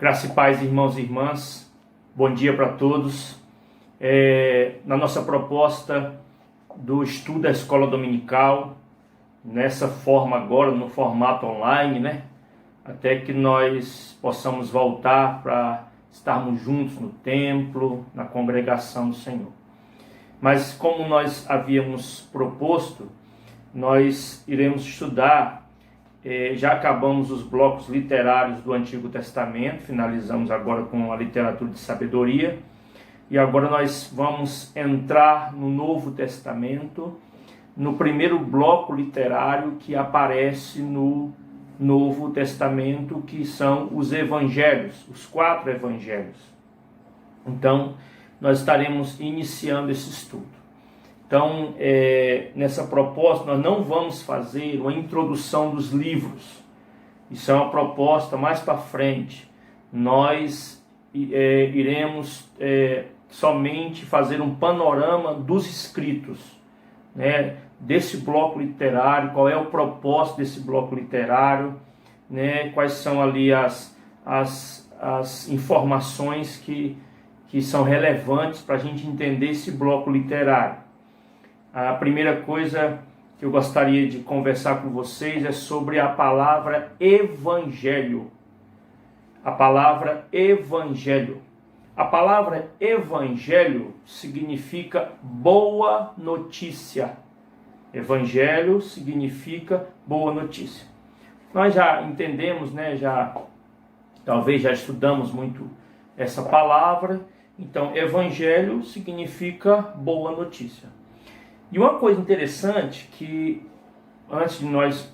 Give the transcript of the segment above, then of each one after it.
Graça e paz, irmãos e irmãs, bom dia para todos. Na nossa proposta do estudo da escola dominical, nessa forma agora, no formato online, né? Até que nós possamos voltar para estarmos juntos no templo, na congregação do Senhor. Mas como nós havíamos proposto, nós iremos estudar. Já acabamos os blocos literários do Antigo Testamento, finalizamos agora com a literatura de sabedoria, e agora nós vamos entrar no Novo Testamento, no primeiro bloco literário que aparece no Novo Testamento, que são os evangelhos, os 4 evangelhos. Então, nós estaremos iniciando esse estudo. Então, nessa proposta, nós não vamos fazer uma introdução dos livros. Isso é uma proposta mais para frente. Nós iremos somente fazer um panorama dos escritos, né, desse bloco literário, qual é o propósito desse bloco literário, né, quais são ali as informações que são relevantes para a gente entender esse bloco literário. A primeira coisa que eu gostaria de conversar com vocês é sobre a palavra evangelho. A palavra evangelho. A palavra evangelho significa boa notícia. Evangelho significa boa notícia. Nós já entendemos, né? Talvez já estudamos muito essa palavra. Então, evangelho significa boa notícia. E uma coisa interessante que, antes de nós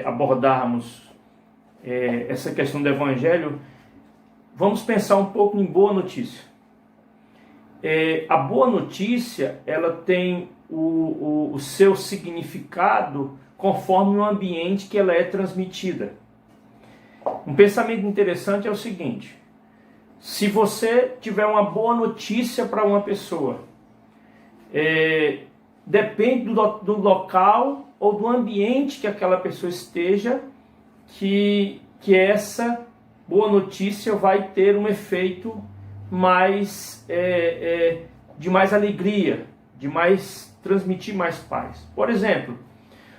abordarmos essa questão do evangelho, vamos pensar um pouco em boa notícia. A boa notícia, ela tem o seu significado conforme o ambiente que ela é transmitida. Um pensamento interessante é o seguinte: se você tiver uma boa notícia para uma pessoa, depende do local ou do ambiente que aquela pessoa esteja, que essa boa notícia vai ter um efeito mais de mais alegria, de mais transmitir mais paz. Por exemplo,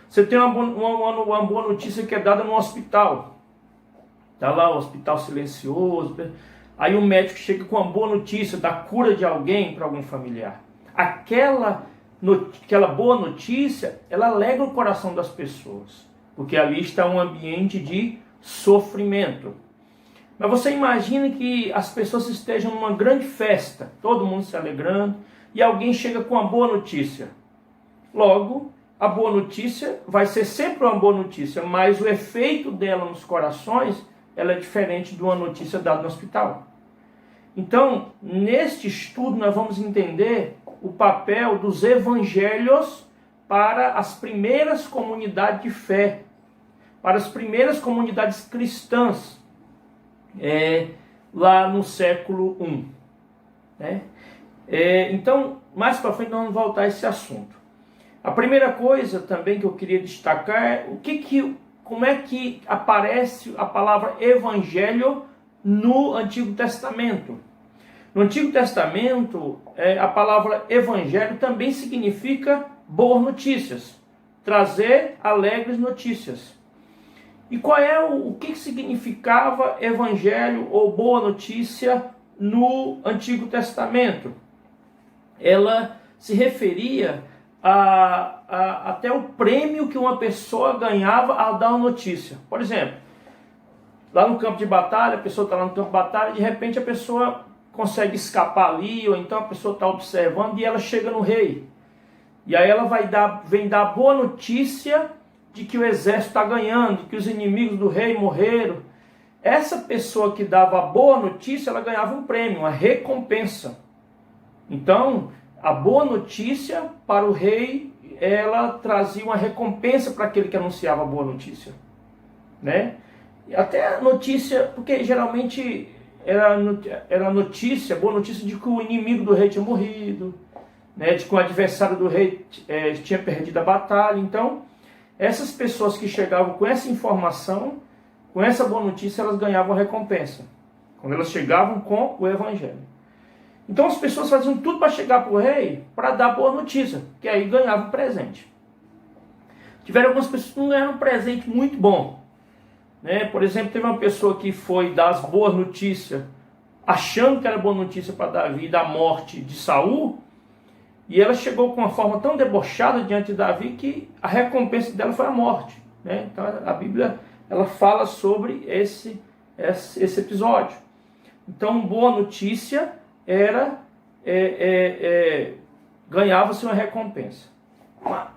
você tem uma boa notícia que é dada no hospital. Está lá o hospital silencioso, aí o médico chega com uma boa notícia da cura de alguém para algum familiar. Aquela boa notícia, ela alegra o coração das pessoas, porque ali está um ambiente de sofrimento. Mas você imagina que as pessoas estejam numa grande festa, todo mundo se alegrando, e alguém chega com uma boa notícia. Logo, a boa notícia vai ser sempre uma boa notícia, mas o efeito dela nos corações, ela é diferente de uma notícia dada no hospital. Então, neste estudo, nós vamos entender o papel dos evangelhos para as primeiras comunidades de fé, para as primeiras comunidades cristãs, lá no século I. Né? Então, mais para frente, nós vamos voltar a esse assunto. A primeira coisa também que eu queria destacar é como é que aparece a palavra evangelho no Antigo Testamento. No Antigo Testamento, a palavra evangelho também significa boas notícias, trazer alegres notícias. E qual é o que significava evangelho ou boa notícia no Antigo Testamento? Ela se referia até o prêmio que uma pessoa ganhava ao dar uma notícia. Por exemplo, lá no campo de batalha, a pessoa está lá no campo de batalha e de repente a pessoa consegue escapar ali, ou então a pessoa está observando e ela chega no rei. E aí ela vem dar boa notícia de que o exército está ganhando, que os inimigos do rei morreram. Essa pessoa que dava a boa notícia, ela ganhava um prêmio, uma recompensa. Então, a boa notícia para o rei, ela trazia uma recompensa para aquele que anunciava a boa notícia. Né? E até a notícia, porque geralmente era notícia, boa notícia de que o inimigo do rei tinha morrido, né, de que o adversário do rei tinha perdido a batalha. Então, essas pessoas que chegavam com essa informação, com essa boa notícia, elas ganhavam recompensa. quando elas chegavam com o evangelho. Então as pessoas faziam tudo para chegar para o rei, para dar boa notícia, que aí ganhavam presente. Tiveram algumas pessoas que não ganharam um presente muito bom, né? Por exemplo, teve uma pessoa que foi dar as boas notícias, achando que era boa notícia para Davi da morte de Saul, e ela chegou com uma forma tão debochada diante de Davi que a recompensa dela foi a morte, né? Então a Bíblia ela fala sobre esse episódio. Então, boa notícia era ganhava-se uma recompensa.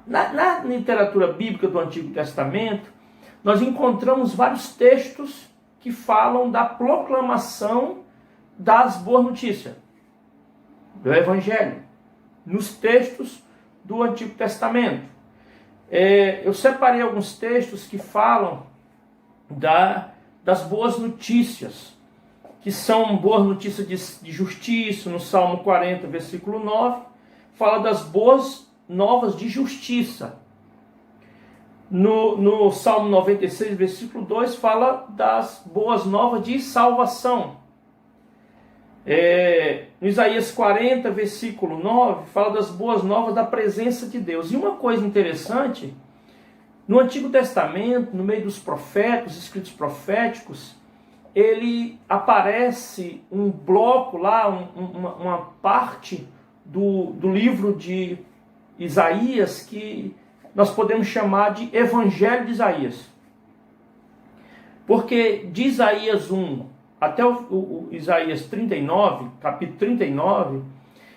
Na literatura bíblica do Antigo Testamento, nós encontramos vários textos que falam da proclamação das boas notícias, do Evangelho, nos textos do Antigo Testamento. Eu separei alguns textos que falam das boas notícias, que são boas notícias de justiça. No Salmo 40, versículo 9, fala das boas novas de justiça. No Salmo 96, versículo 2, fala das boas novas de salvação. No Isaías 40, versículo 9, fala das boas novas da presença de Deus. E uma coisa interessante, no Antigo Testamento, no meio dos profetas, escritos proféticos, ele aparece um bloco lá, uma parte do livro de Isaías que nós podemos chamar de Evangelho de Isaías. Porque de Isaías 1 até o Isaías 39, capítulo 39,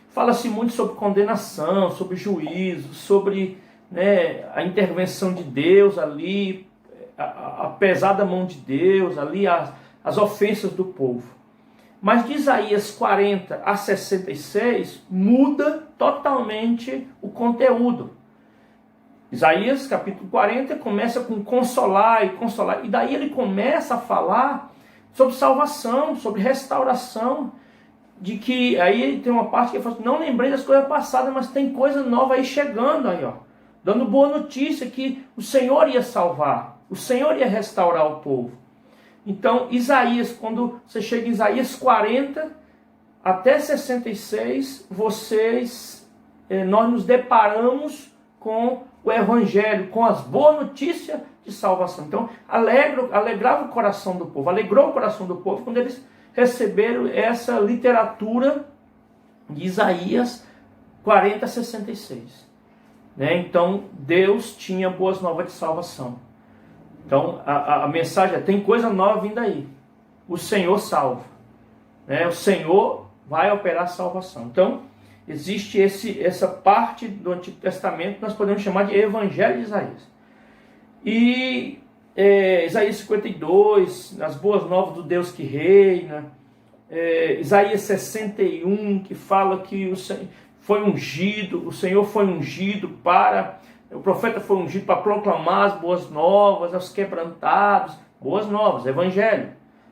fala-se muito sobre condenação, sobre juízo, sobre, né, a intervenção de Deus ali, a pesada mão de Deus ali, as ofensas do povo. Mas de Isaías 40 a 66 muda totalmente o conteúdo. Isaías capítulo 40 começa com consolar, e daí ele começa a falar sobre salvação, sobre restauração, de que aí tem uma parte que ele fala assim, não lembrei das coisas passadas, mas tem coisa nova aí chegando aí, ó, dando boa notícia que o Senhor ia salvar, o Senhor ia restaurar o povo. Então, Isaías, quando você chega em Isaías 40 até 66, nós nos deparamos com o Evangelho, com as boas notícias de salvação. Então, alegrava o coração do povo, alegrou o coração do povo quando eles receberam essa literatura de Isaías 40 a 66. Né? Então, Deus tinha boas novas de salvação. Então, a mensagem é, tem coisa nova vindo aí. O Senhor salva. Né? O Senhor vai operar a salvação. Então, existe essa parte do Antigo Testamento que nós podemos chamar de Evangelho de Isaías. E Isaías 52, as boas novas do Deus que reina. Isaías 61, que fala que o Senhor foi ungido, o profeta foi ungido para proclamar as boas novas, aos quebrantados, boas novas, Evangelho.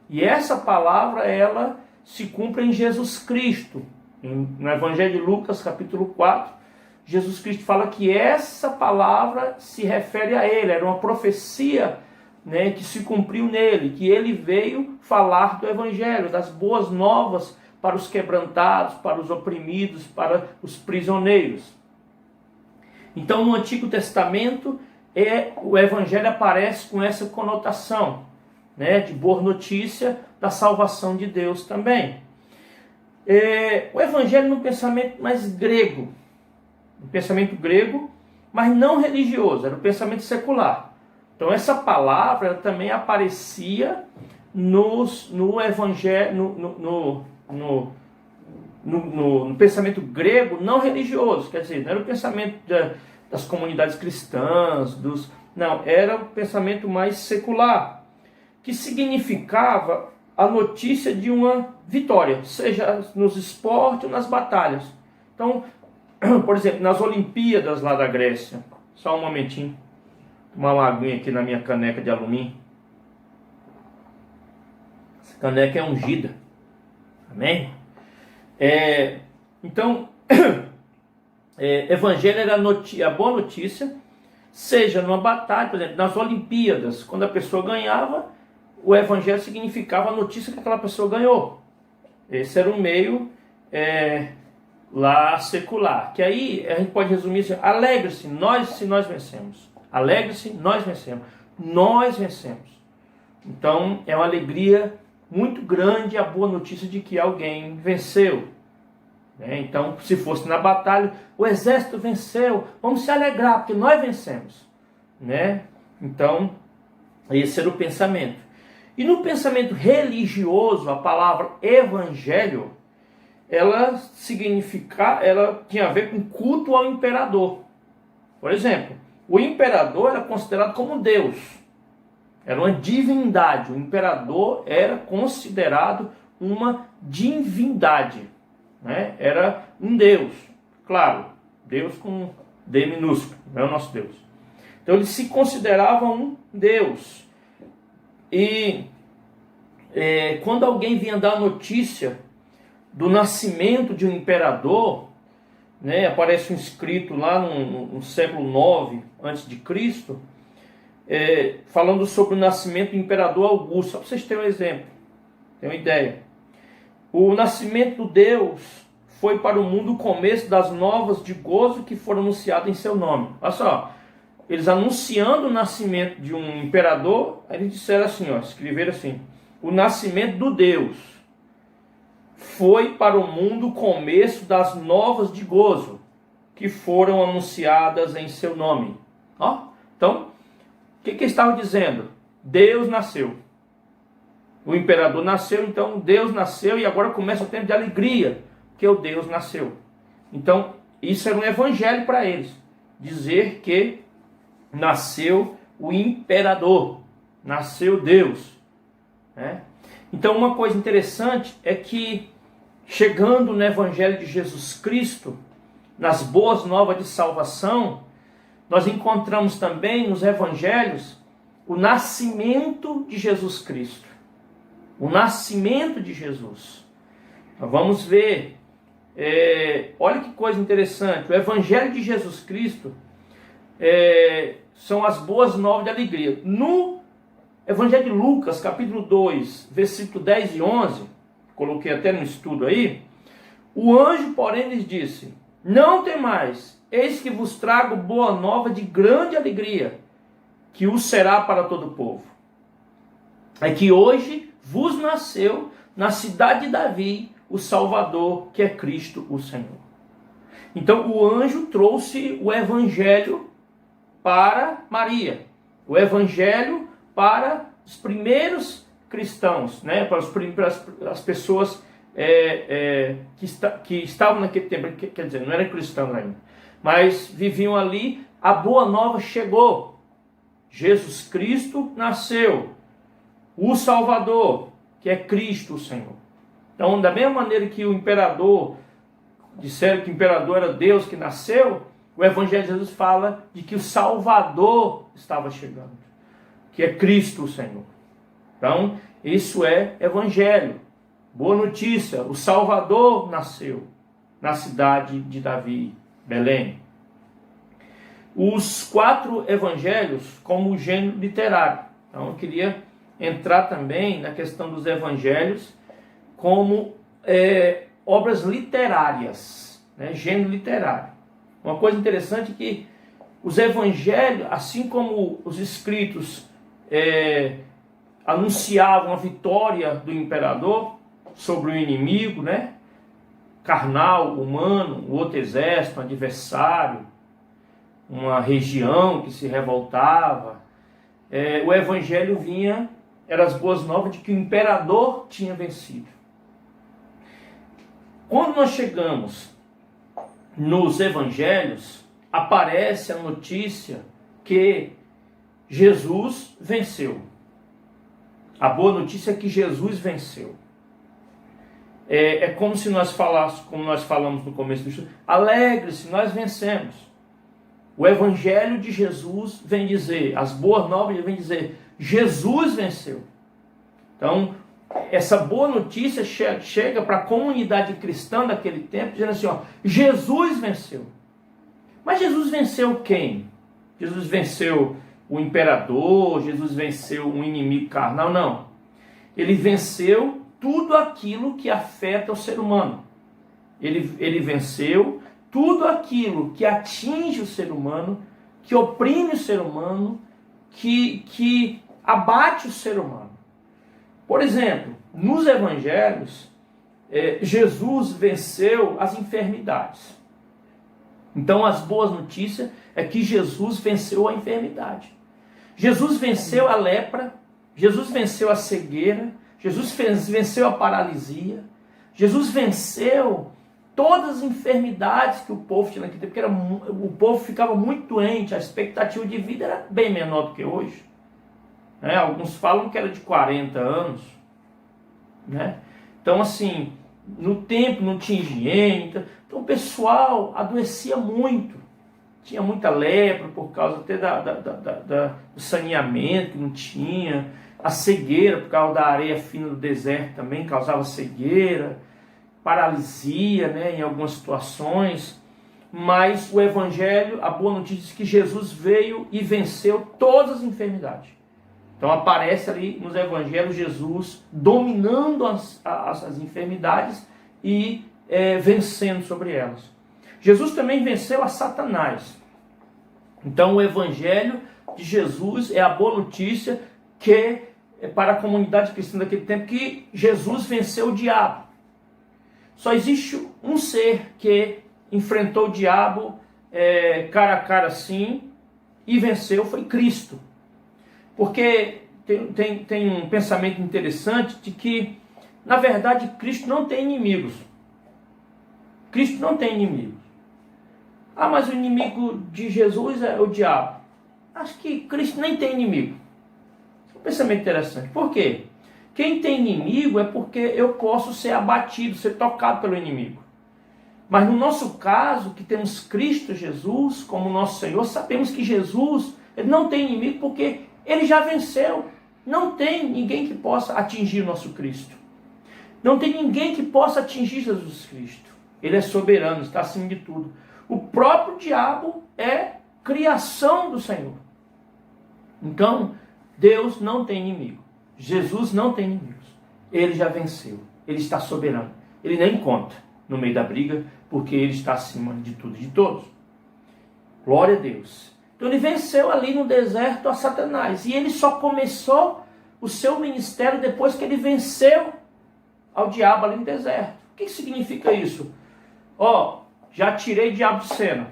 E essa palavra, ela se cumpre em Jesus Cristo. No Evangelho de Lucas, capítulo 4, Jesus Cristo fala que essa palavra se refere a ele, era uma profecia, né, que se cumpriu nele, que ele veio falar do Evangelho, das boas novas para os quebrantados, para os oprimidos, para os prisioneiros. Então, no Antigo Testamento, o Evangelho aparece com essa conotação, né, de boa notícia da salvação de Deus também. O Evangelho no pensamento mais grego, mas não religioso, era o pensamento secular. Então, essa palavra ela também aparecia no Evangelho, no pensamento grego não religioso, quer dizer, não era o pensamento das comunidades cristãs, não, era o pensamento mais secular, que significava a notícia de uma vitória, seja nos esportes ou nas batalhas. Então, por exemplo, nas Olimpíadas lá da Grécia, só um momentinho, tomar uma aguinha aqui na minha caneca de alumínio. Essa caneca é ungida, amém? Então, Evangelho era a boa notícia, seja numa batalha, por exemplo, nas Olimpíadas, quando a pessoa ganhava, o evangelho significava a notícia que aquela pessoa ganhou. Esse era o meio lá secular. Que aí a gente pode resumir assim: alegre-se, se nós vencemos. Alegre-se, nós vencemos. Nós vencemos. Então é uma alegria muito grande a boa notícia de que alguém venceu. Então, se fosse na batalha, o exército venceu, vamos se alegrar, porque nós vencemos. Então, esse era o pensamento. E no pensamento religioso, a palavra evangelho, ela tinha a ver com culto ao imperador. Por exemplo, o imperador era considerado como Deus. Era uma divindade. O imperador era considerado uma divindade. Era um Deus. Claro, Deus com D minúsculo, não é o nosso Deus. Então ele se considerava um Deus. E quando alguém vinha dar notícia do nascimento de um imperador, aparece um escrito lá no século IX a.C., falando sobre o nascimento do imperador Augusto. Só para vocês terem um exemplo, terem uma ideia. O nascimento do Deus foi para o mundo o começo das novas de gozo que foram anunciadas em seu nome. Olha só, eles anunciando o nascimento de um imperador, aí eles disseram assim, escreveram assim: o nascimento do Deus foi para o mundo o começo das novas de gozo que foram anunciadas em seu nome. Então, o que estava dizendo? Deus nasceu. O imperador nasceu, então Deus nasceu, e agora começa o tempo de alegria, porque o Deus nasceu. Então, isso era um evangelho para eles, dizer que nasceu o imperador, nasceu Deus. Então, uma coisa interessante é que, chegando no evangelho de Jesus Cristo, nas boas novas de salvação, nós encontramos também nos evangelhos o nascimento de Jesus Cristo. O nascimento de Jesus. Nós vamos ver, olha que coisa interessante, o evangelho de Jesus Cristo são as boas novas de alegria. No evangelho de Lucas, capítulo 2, versículo 10 e 11, coloquei até no estudo aí, o anjo, porém, lhes disse: não temais, eis que vos trago boa nova de grande alegria, que o será para todo o povo. É que hoje vos nasceu na cidade de Davi o Salvador, que é Cristo o Senhor. Então o anjo trouxe o evangelho para Maria, o evangelho para os primeiros cristãos, para as pessoas que estavam naquele tempo, quer dizer, não eram cristãos ainda, mas viviam ali. A boa nova chegou, Jesus Cristo nasceu, o Salvador, que é Cristo o Senhor. Então, da mesma maneira que o imperador, disseram que o imperador era Deus que nasceu, o Evangelho de Jesus fala de que o Salvador estava chegando, que é Cristo o Senhor. Então, isso é Evangelho. Boa notícia, o Salvador nasceu na cidade de Davi, Belém. Os 4 evangelhos como gênero literário. Então, eu queria entrar também na questão dos evangelhos como obras literárias, gênero literário. Uma coisa interessante é que os evangelhos, assim como os escritos anunciavam a vitória do imperador sobre o inimigo, carnal, humano, o outro exército, um adversário, uma região que se revoltava, o evangelho vinha, eram as boas novas de que o imperador tinha vencido. Quando nós chegamos nos evangelhos, aparece a notícia que Jesus venceu. A boa notícia é que Jesus venceu. É como se nós falássemos, como nós falamos no começo do estudo: alegre-se, nós vencemos. O evangelho de Jesus vem dizer, as boas novas vem dizer, Jesus venceu. Então, essa boa notícia chega para a comunidade cristã daquele tempo, dizendo assim, Jesus venceu. Mas Jesus venceu quem? Jesus venceu o imperador, Jesus venceu um inimigo carnal? Não. Ele venceu tudo aquilo que afeta o ser humano. Ele venceu tudo aquilo que atinge o ser humano, que oprime o ser humano, que abate o ser humano. Por exemplo, nos evangelhos, Jesus venceu as enfermidades. Então, as boas notícias é que Jesus venceu a enfermidade. Jesus venceu a lepra, Jesus venceu a cegueira, Jesus venceu a paralisia, Jesus venceu todas as enfermidades que o povo tinha naquele tempo, porque o povo ficava muito doente, a expectativa de vida era bem menor do que hoje. Alguns falam que era de 40 anos. Então, assim, no tempo não tinha higiene, então o pessoal adoecia muito. Tinha muita lepra por causa até do saneamento que não tinha, a cegueira por causa da areia fina do deserto também causava cegueira, paralisia, em algumas situações. Mas o evangelho, a boa notícia é que Jesus veio e venceu todas as enfermidades. Então aparece ali nos evangelhos Jesus dominando as enfermidades e vencendo sobre elas. Jesus também venceu a Satanás. Então o evangelho de Jesus é a boa notícia que para a comunidade cristã daquele tempo que Jesus venceu o diabo. Só existe um ser que enfrentou o diabo cara a cara assim e venceu, foi Cristo. Porque tem um pensamento interessante de que, na verdade, Cristo não tem inimigos. Cristo não tem inimigos. Mas o inimigo de Jesus é o diabo. Acho que Cristo nem tem inimigo. É um pensamento interessante. Por quê? Quem tem inimigo é porque eu posso ser abatido, ser tocado pelo inimigo. Mas no nosso caso, que temos Cristo Jesus como nosso Senhor, sabemos que Jesus ele não tem inimigo porque ele já venceu. Não tem ninguém que possa atingir o nosso Cristo. Não tem ninguém que possa atingir Jesus Cristo. Ele é soberano, está acima de tudo. O próprio diabo é criação do Senhor. Então, Deus não tem inimigo. Jesus não tem inimigos. Ele já venceu. Ele está soberano. Ele nem conta no meio da briga, porque ele está acima de tudo e de todos. Glória a Deus. Então ele venceu ali no deserto a Satanás. E ele só começou o seu ministério depois que ele venceu ao diabo ali no deserto. O que significa isso? Já tirei o diabo de cena.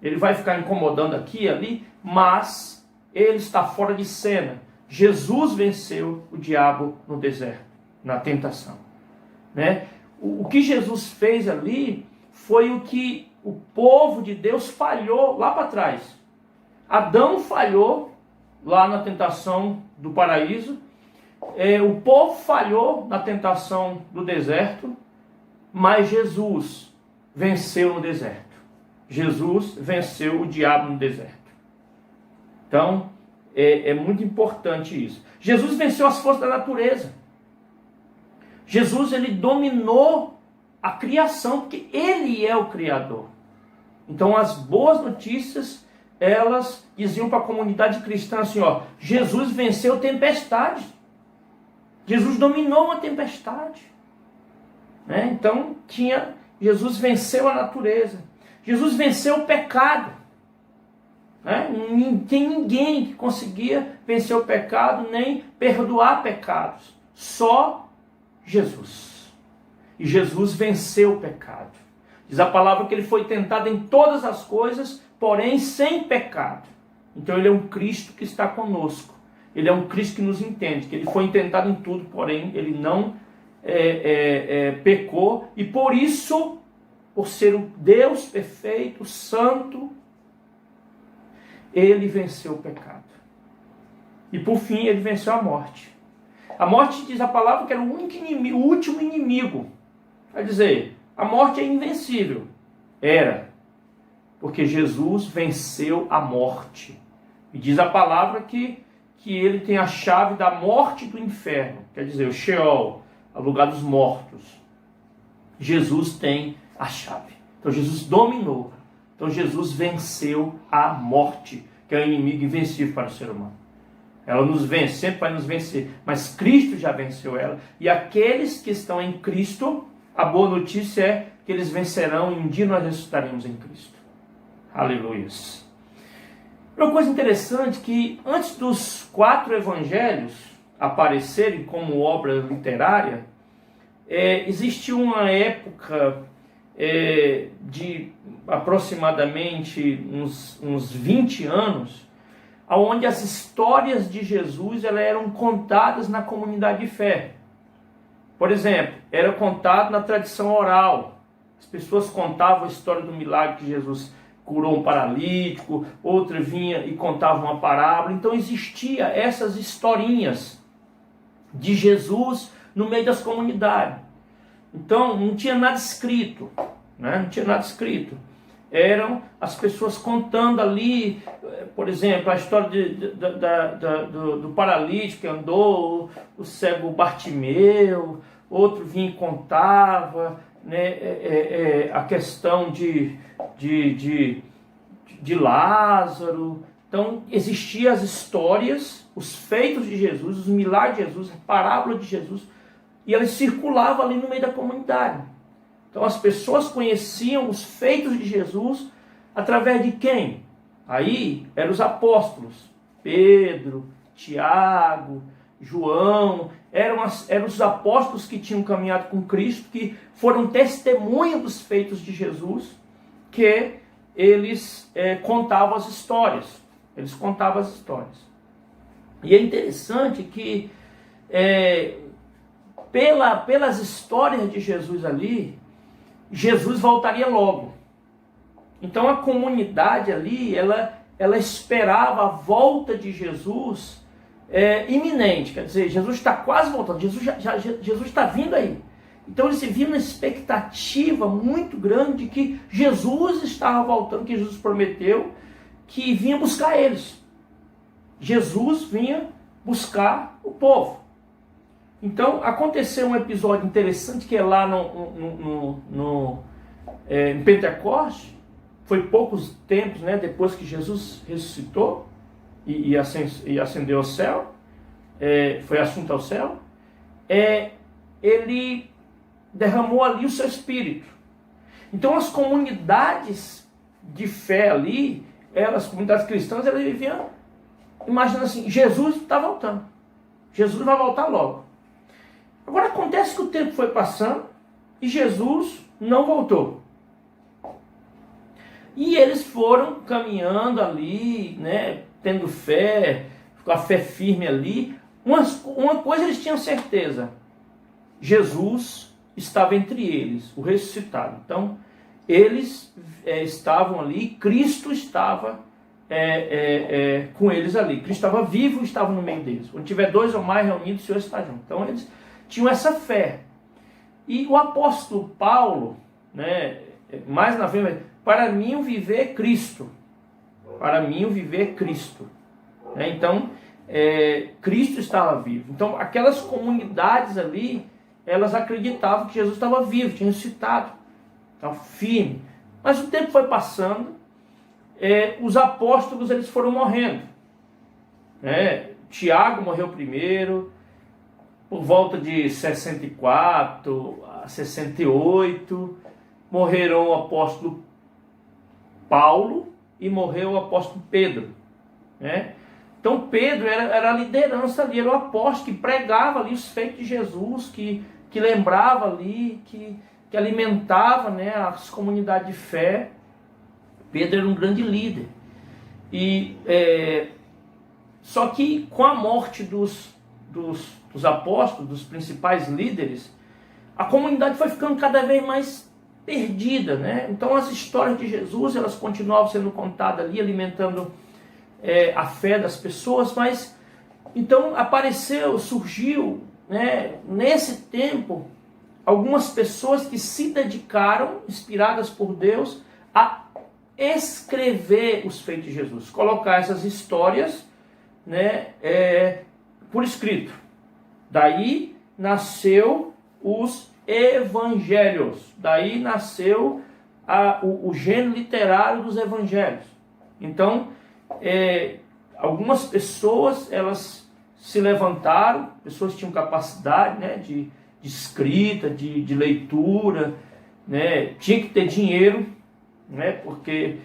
Ele vai ficar incomodando aqui e ali, mas ele está fora de cena. Jesus venceu o diabo no deserto, na tentação. O que Jesus fez ali foi o que o povo de Deus falhou lá para trás. Adão falhou lá na tentação do paraíso. O povo falhou na tentação do deserto. Mas Jesus venceu no deserto. Jesus venceu o diabo no deserto. Então, é muito importante isso. Jesus venceu as forças da natureza. Jesus, ele dominou a criação, porque ele é o Criador. Então, as boas notícias, elas diziam para a comunidade cristã assim, Jesus venceu tempestade. Jesus dominou uma tempestade. Então, Jesus venceu a natureza. Jesus venceu o pecado. Não tem ninguém que conseguia vencer o pecado, nem perdoar pecados. Só Jesus. E Jesus venceu o pecado. Diz a palavra que ele foi tentado em todas as coisas, porém sem pecado. Então ele é um Cristo que está conosco. Ele é um Cristo que nos entende, que ele foi tentado em tudo, porém ele não pecou. E por isso, por ser um Deus perfeito, santo, ele venceu o pecado. E por fim, ele venceu a morte. A morte, diz a palavra, que era o único inimigo, o último inimigo. Quer dizer, a morte é invencível. Era. Porque Jesus venceu a morte. E diz a palavra que ele tem a chave da morte e do inferno. Quer dizer, o Sheol, o lugar dos mortos. Jesus tem a chave. Então Jesus dominou. Então Jesus venceu a morte, que é o inimigo invencível para o ser humano. Ela nos vence, sempre vai nos vencer, mas Cristo já venceu ela. E aqueles que estão em Cristo, a boa notícia é que eles vencerão e um dia nós ressuscitaremos em Cristo. Aleluia. Uma coisa interessante que antes dos 4 evangelhos aparecerem como obra literária, existiu uma época de aproximadamente uns 20 anos, onde as histórias de Jesus eram contadas na comunidade de fé. Por exemplo, era contado na tradição oral. As pessoas contavam a história do milagre que Jesus curou um paralítico, outra vinha e contava uma parábola. Então existia essas historinhas de Jesus no meio das comunidades. Então não tinha nada escrito, né? Não tinha nada escrito. Eram as pessoas contando ali, por exemplo, a história do paralítico que andou, o cego Bartimeu, outro vinha e contava, né, a questão de Lázaro. Então existiam as histórias, os feitos de Jesus, os milagres de Jesus, a parábola de Jesus, e elas circulavam ali no meio da comunidade. Então as pessoas conheciam os feitos de Jesus através de quem? Aí eram os apóstolos, Pedro, Tiago, João, eram os apóstolos que tinham caminhado com Cristo, que foram testemunha dos feitos de Jesus, que eles contavam as histórias. Eles contavam as histórias. E é interessante que pelas histórias de Jesus ali, Jesus voltaria logo. Então a comunidade ali, ela esperava a volta de Jesus iminente. Quer dizer, Jesus está quase voltando, Jesus está vindo aí. Então eles se viam na expectativa muito grande de que Jesus estava voltando, que Jesus prometeu que vinha buscar eles. Jesus vinha buscar o povo. Então aconteceu um episódio interessante que é lá em Pentecoste. Foi poucos tempos, né, depois que Jesus ressuscitou e ascendeu ao céu, foi assunto ao céu. Ele derramou ali o seu espírito. Então as comunidades de fé ali, as comunidades cristãs, elas viviam imaginando assim: Jesus está voltando, Jesus vai voltar logo. Agora acontece que o tempo foi passando e Jesus não voltou. E eles foram caminhando ali, né, tendo fé, com a fé firme ali. Uma coisa eles tinham certeza: Jesus estava entre eles, o ressuscitado. Então, eles estavam ali, Cristo estava com eles ali. Cristo estava vivo e estava no meio deles. Onde tiver 2 ou mais reunidos, o Senhor está junto. Então, eles tinham essa fé. E o apóstolo Paulo, né, mais na frente, para mim o viver é Cristo. Para mim o viver é Cristo. Né? Então, Cristo estava vivo. Então, aquelas comunidades ali, elas acreditavam que Jesus estava vivo, tinha ressuscitado, estava firme. Mas o tempo foi passando, os apóstolos eles foram morrendo. Tiago morreu primeiro, por volta de 64 a 68, morreram o apóstolo Paulo e morreu o apóstolo Pedro. Então Pedro era a liderança ali, era o apóstolo que pregava ali os feitos de Jesus, que lembrava ali, que alimentava, né, as comunidades de fé. Pedro era um grande líder. Só que com a morte dos apóstolos, dos principais líderes, a comunidade foi ficando cada vez mais perdida, né? Então as histórias de Jesus, elas continuavam sendo contadas ali, alimentando a fé das pessoas, mas então surgiu, né, nesse tempo, algumas pessoas que se dedicaram, inspiradas por Deus, a escrever os feitos de Jesus, colocar essas histórias, né, por escrito. Daí nasceu os evangelhos, daí nasceu o gênero literário dos evangelhos. Então, algumas pessoas, elas se levantaram, pessoas que tinham capacidade, né, de escrita, de leitura, né, tinha que ter dinheiro, né, porque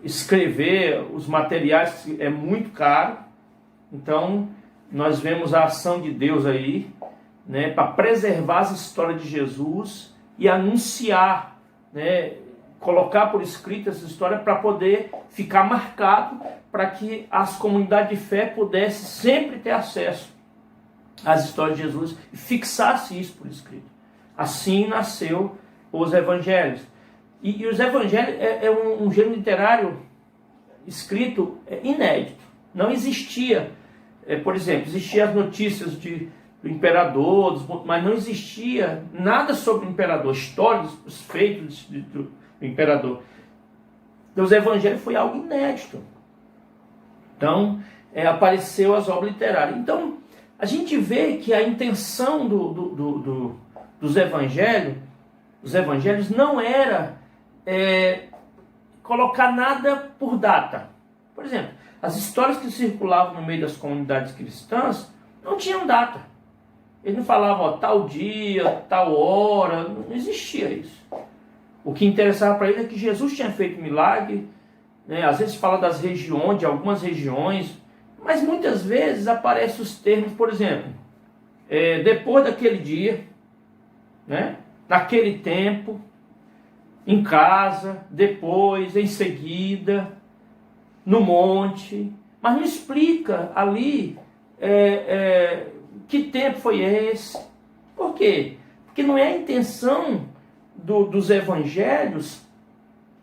escrever os materiais é muito caro. Então nós vemos a ação de Deus aí, né, para preservar as histórias de Jesus e anunciar, né, colocar por escrito essa história para poder ficar marcado, para que as comunidades de fé pudessem sempre ter acesso às histórias de Jesus e fixasse isso por escrito. Assim nasceu os evangelhos. E os evangelhos é um gênero literário escrito inédito. Não existia, por exemplo, existiam as notícias do imperador, mas não existia nada sobre o imperador, histórias, os feitos do imperador. Então, os evangelhos foi algo inédito. Então, apareceu as obras literárias. Então, a gente vê que a intenção dos evangelhos, os evangelhos não era colocar nada por data. Por exemplo, as histórias que circulavam no meio das comunidades cristãs não tinham data. Eles não falavam, ó, tal dia, tal hora, não existia isso. O que interessava para eles é que Jesus tinha feito milagre, né? Às vezes fala das regiões, de algumas regiões, mas muitas vezes aparecem os termos, por exemplo, depois daquele dia, né? Naquele tempo, em casa, depois, em seguida, no monte, mas não explica ali que tempo foi esse. Por quê? Porque não é a intenção dos evangelhos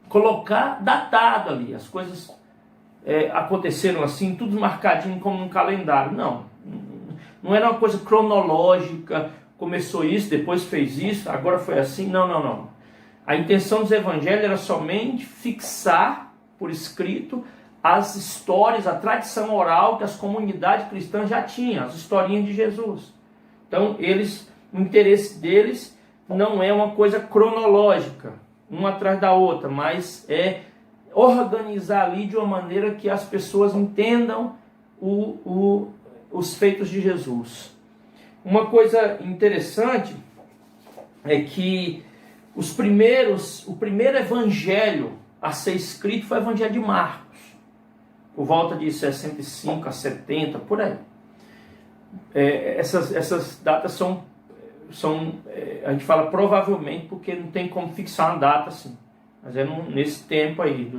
colocar datado ali. As coisas aconteceram assim, tudo marcadinho como um calendário. Não era uma coisa cronológica, começou isso, depois fez isso, agora foi assim. Não. A intenção dos evangelhos era somente fixar por escrito as histórias, a tradição oral que as comunidades cristãs já tinham, as historinhas de Jesus. Então, o interesse deles não é uma coisa cronológica, uma atrás da outra, mas é organizar ali de uma maneira que as pessoas entendam os feitos de Jesus. Uma coisa interessante é que o primeiro evangelho a ser escrito foi o evangelho de Marcos, por volta de 65 a 70, por aí. Essas datas são a gente fala provavelmente porque não tem como fixar uma data assim, mas nesse tempo aí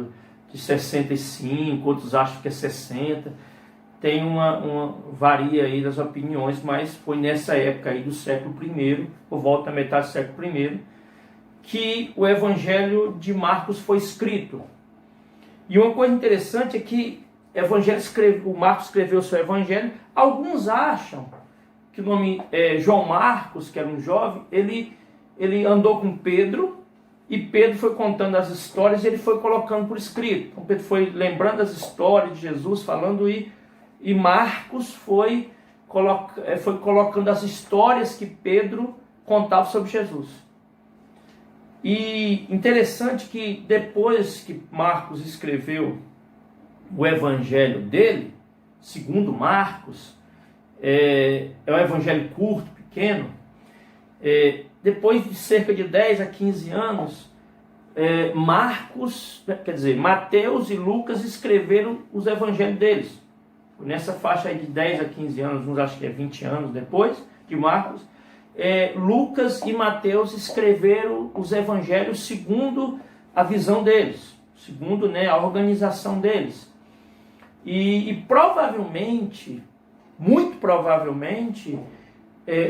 de 65, outros acham que é 60, tem varia aí das opiniões, mas foi nessa época aí do século I, por volta da metade do século I, que o evangelho de Marcos foi escrito. E uma coisa interessante é que o Marcos escreveu o seu evangelho. Alguns acham que o nome João Marcos, que era um jovem, ele andou com Pedro, e Pedro foi contando as histórias e ele foi colocando por escrito. Então Pedro foi lembrando as histórias de Jesus, falando, e Marcos foi colocando as histórias que Pedro contava sobre Jesus. E interessante que depois que Marcos escreveu o evangelho dele, segundo Marcos, é um evangelho curto, pequeno, depois de cerca de 10 a 15 anos, Mateus e Lucas escreveram os evangelhos deles. Nessa faixa aí de 10 a 15 anos, uns acho que é 20 anos depois de Marcos, Lucas e Mateus escreveram os evangelhos segundo a visão deles, segundo, a organização deles. E provavelmente, muito provavelmente,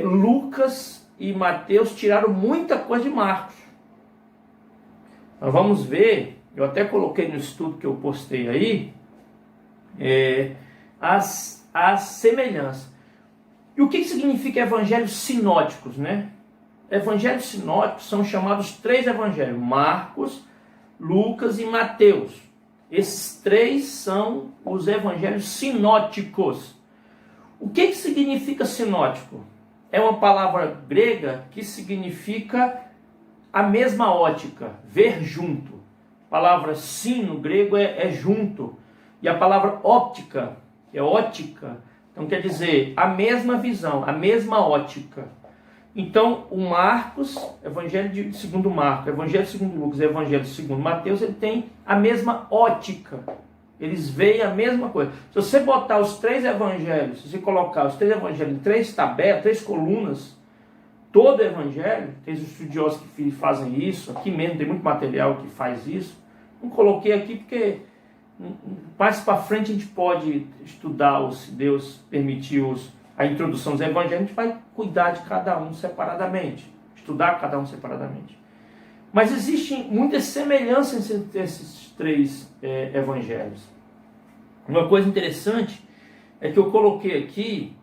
Lucas e Mateus tiraram muita coisa de Marcos. Nós vamos ver, eu até coloquei no estudo que eu postei aí, as semelhanças. E o que significa evangelhos sinóticos, né? Evangelhos sinóticos são chamados 3 evangelhos: Marcos, Lucas e Mateus. Esses 3 são os evangelhos sinóticos. O que significa sinótico? É uma palavra grega que significa a mesma ótica, ver junto. A palavra sin no grego é junto. E a palavra óptica, é ótica. Então quer dizer, a mesma visão, a mesma ótica. Então o Marcos, Evangelho segundo Marcos, Evangelho segundo Lucas, Evangelho segundo Mateus, ele tem a mesma ótica. Eles veem a mesma coisa. Se você botar os três evangelhos, se você colocar os três evangelhos em três tabelas, três colunas, todo evangelho, tem os estudiosos que fazem isso, aqui mesmo tem muito material que faz isso. Não coloquei aqui porque mais para frente a gente pode estudar, se Deus permitir, a introdução dos evangelhos, a gente vai cuidar de cada um separadamente, estudar cada um separadamente. Mas existem muitas semelhanças entre esses três evangelhos. Uma coisa interessante é que eu coloquei aqui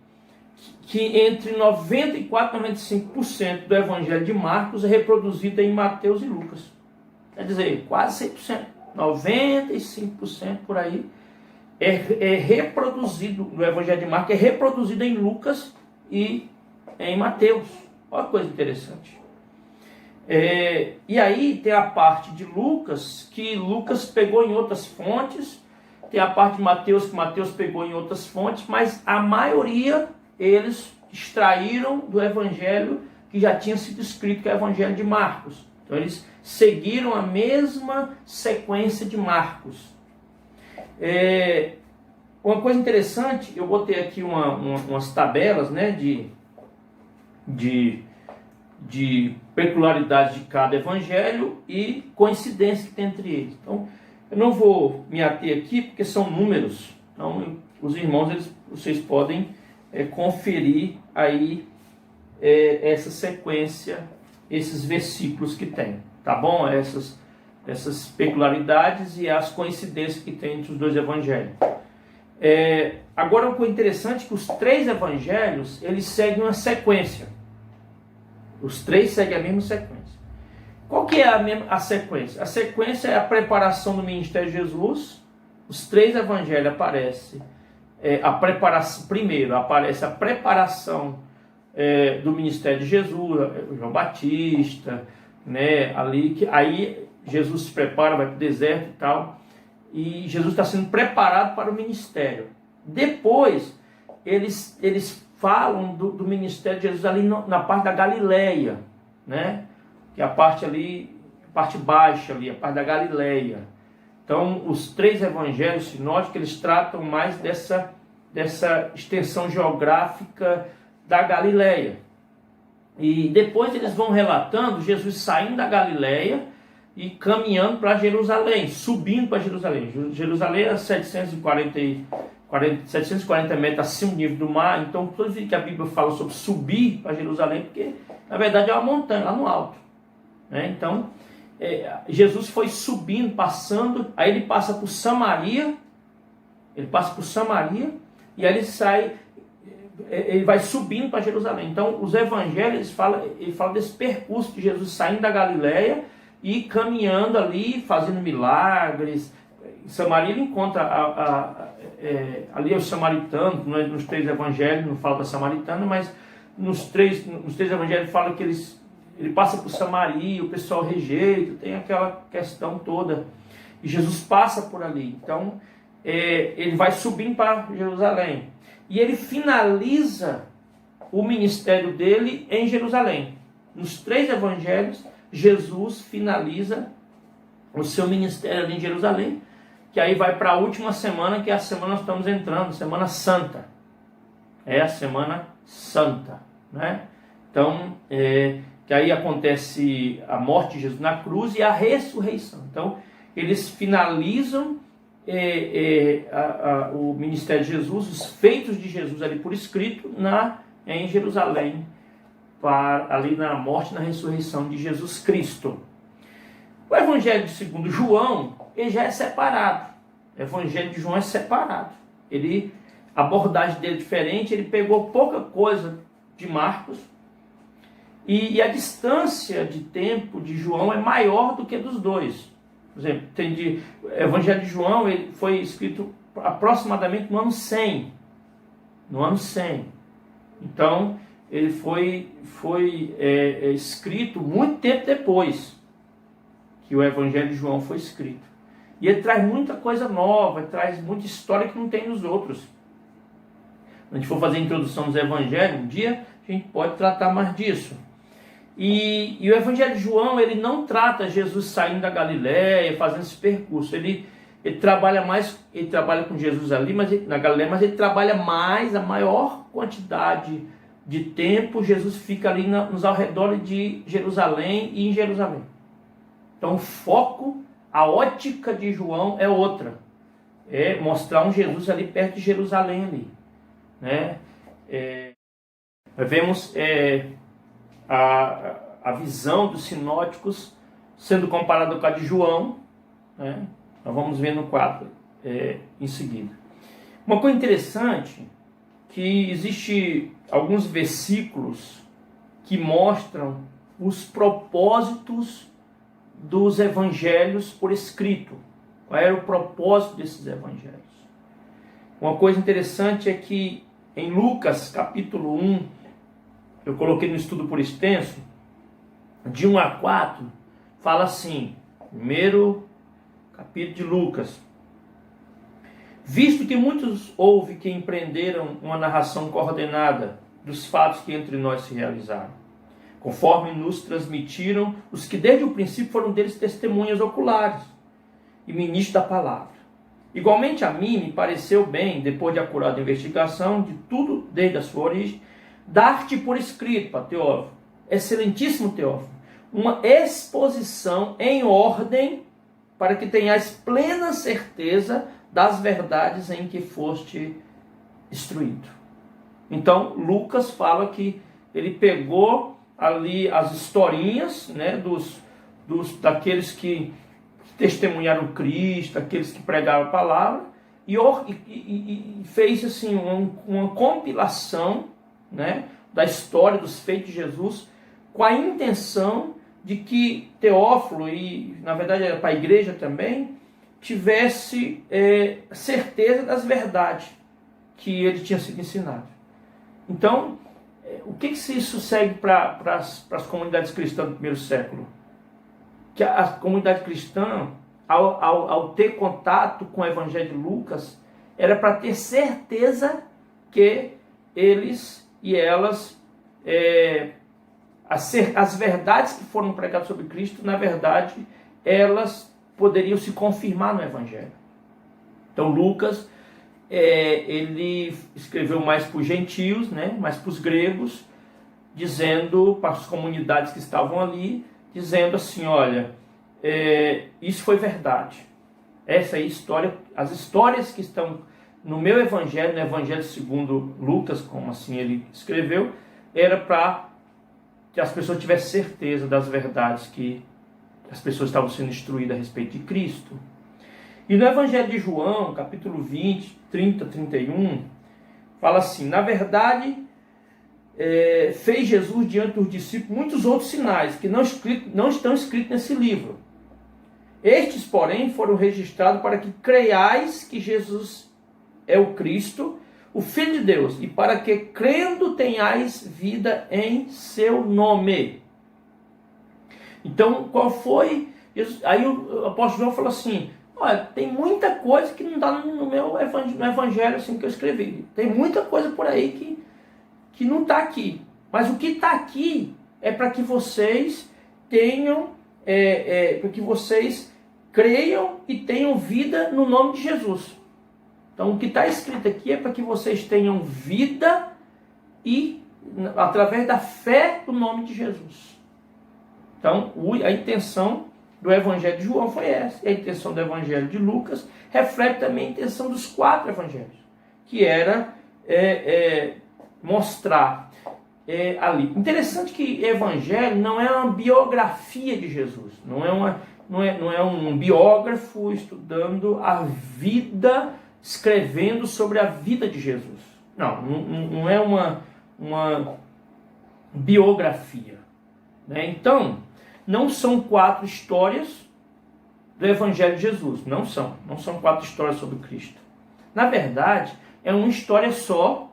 que entre 94% e 95% do evangelho de Marcos é reproduzido em Mateus e Lucas. Quer dizer, quase 100%, 95% por aí é reproduzido no evangelho de Marcos, é reproduzido em Lucas e em Mateus. Olha que coisa interessante. E aí tem a parte de Lucas, que Lucas pegou em outras fontes, tem a parte de Mateus, que Mateus pegou em outras fontes, mas a maioria eles extraíram do evangelho que já tinha sido escrito, que é o evangelho de Marcos. Então eles seguiram a mesma sequência de Marcos. Uma coisa interessante, eu botei aqui umas tabelas, né, de peculiaridades de cada evangelho e coincidência que tem entre eles. Então, eu não vou me ater aqui porque são números. Então, os irmãos, vocês podem conferir aí essa sequência, esses versículos que tem, tá bom? Essas peculiaridades e as coincidências que tem entre os dois evangelhos. Agora, uma coisa interessante é que os três evangelhos, eles seguem uma sequência. Os três seguem a mesma sequência. Qual que é a sequência? A sequência é a preparação do ministério de Jesus. Os três evangelhos aparecem. Primeiro aparece a preparação do ministério de Jesus, João Batista, né, aí Jesus se prepara, vai para o deserto e tal, e Jesus está sendo preparado para o ministério. Depois, eles falam do ministério de Jesus ali na parte da Galileia, né? Que é a parte ali, a parte baixa ali, a parte da Galileia. Então, os três evangelhos sinóticos, eles tratam mais dessa extensão geográfica da Galileia. E depois eles vão relatando Jesus saindo da Galileia e caminhando para Jerusalém, subindo para Jerusalém. Jerusalém é 740 metros acima do nível do mar. Então, toda vez que a Bíblia fala sobre subir para Jerusalém, porque na verdade é uma montanha lá no alto, né? Então, Jesus foi subindo, passando, aí ele passa por Samaria, e aí ele vai subindo para Jerusalém. Então, os evangelhos ele fala desse percurso de Jesus saindo da Galileia e caminhando ali, fazendo milagres. Em Samaria ele encontra ali os samaritanos, nos três evangelhos não fala da samaritana, mas nos três evangelhos fala que ele passa por Samaria, o pessoal rejeita, tem aquela questão toda. E Jesus passa por ali. Então, ele vai subindo para Jerusalém. E ele finaliza o ministério dele em Jerusalém. Nos três evangelhos, Jesus finaliza o seu ministério ali em Jerusalém, que aí vai para a última semana, que é a semana que nós estamos entrando, Semana Santa. É a Semana Santa, né? Então, que aí acontece a morte de Jesus na cruz e a ressurreição. Então, eles finalizam o ministério de Jesus, os feitos de Jesus ali por escrito em Jerusalém, ali na morte e na ressurreição de Jesus Cristo. O Evangelho segundo João, ele já é separado. O Evangelho de João é separado. A abordagem dele é diferente, ele pegou pouca coisa de Marcos, e a distância de tempo de João é maior do que dos dois. Por exemplo, o Evangelho de João ele foi escrito aproximadamente no ano 100. No ano 100. Então, ele foi escrito muito tempo depois que o Evangelho de João foi escrito. E ele traz muita coisa nova, traz muita história que não tem nos outros. a gente for fazer a introdução dos evangelhos, um dia a gente pode tratar mais disso. E o Evangelho de João, ele não trata Jesus saindo da Galiléia, fazendo esse percurso. Ele trabalha mais, ele trabalha com Jesus ali, na Galiléia, mas ele trabalha mais, a maior quantidade de tempo, Jesus fica ali nos arredores de Jerusalém e em Jerusalém. Então o foco, a ótica de João é outra. É mostrar um Jesus ali perto de Jerusalém ali, né? Nós vemos a visão dos sinóticos sendo comparada com a de João, né? Nós vamos ver no quadro em seguida. Uma coisa interessante, que existe alguns versículos que mostram os propósitos dos evangelhos por escrito. Qual era o propósito desses evangelhos? Uma coisa interessante é que em Lucas capítulo 1, eu coloquei no estudo por extenso, de 1 a 4, fala assim, primeiro capítulo de Lucas: visto que muitos houve que empreenderam uma narração coordenada dos fatos que entre nós se realizaram, conforme nos transmitiram os que desde o princípio foram deles testemunhas oculares e ministros da palavra. Igualmente a mim me pareceu bem, depois de acurada investigação de tudo desde a sua origem, dar-te por escrito, para Teófilo, excelentíssimo Teófilo, uma exposição em ordem para que tenhas plena certeza das verdades em que foste instruído. Então, Lucas fala que ele pegou ali as historinhas, né, daqueles que testemunharam Cristo, aqueles que pregaram a palavra, e fez assim uma compilação, né, da história dos feitos de Jesus, com a intenção de que Teófilo, e na verdade era para a igreja também, tivesse certeza das verdades que ele tinha sido ensinado. Então, o que isso segue para as comunidades cristãs do primeiro século? Que a comunidade cristã, ao ter contato com o Evangelho de Lucas, era para ter certeza que eles e elas, as verdades que foram pregadas sobre Cristo, na verdade, elas poderiam se confirmar no Evangelho. Então Lucas, ele escreveu mais para os gentios, né, mais para os gregos, dizendo para as comunidades que estavam ali, dizendo assim, olha, isso foi verdade. Essa é a história, as histórias que estão no meu Evangelho, no Evangelho segundo Lucas, como assim ele escreveu, era para que as pessoas tivessem certeza das verdades que as pessoas estavam sendo instruídas a respeito de Cristo. E no Evangelho de João, capítulo 20, 30, 31, fala assim, na verdade, fez Jesus diante dos discípulos muitos outros sinais que não estão escritos nesse livro. Estes, porém, foram registrados para que creiais que Jesus é o Cristo, o Filho de Deus, e para que, crendo, tenhais vida em seu nome. Então, qual foi? Aí o apóstolo João falou assim, olha, tem muita coisa que não está no meu evangelho assim, que eu escrevi. Tem muita coisa por aí que não está aqui. Mas o que está aqui é para que vocês tenham, para que vocês creiam e tenham vida no nome de Jesus. Então, o que está escrito aqui é para que vocês tenham vida e através da fé no nome de Jesus. Então, a intenção do Evangelho de João foi essa. E a intenção do Evangelho de Lucas reflete também a intenção dos 4 evangelhos, que era mostrar ali. Interessante que Evangelho não é uma biografia de Jesus, não é um biógrafo estudando a vida, escrevendo sobre a vida de Jesus. Não é uma biografia, né? Então, não são 4 histórias do Evangelho de Jesus. Não são 4 histórias sobre Cristo. Na verdade, é uma história só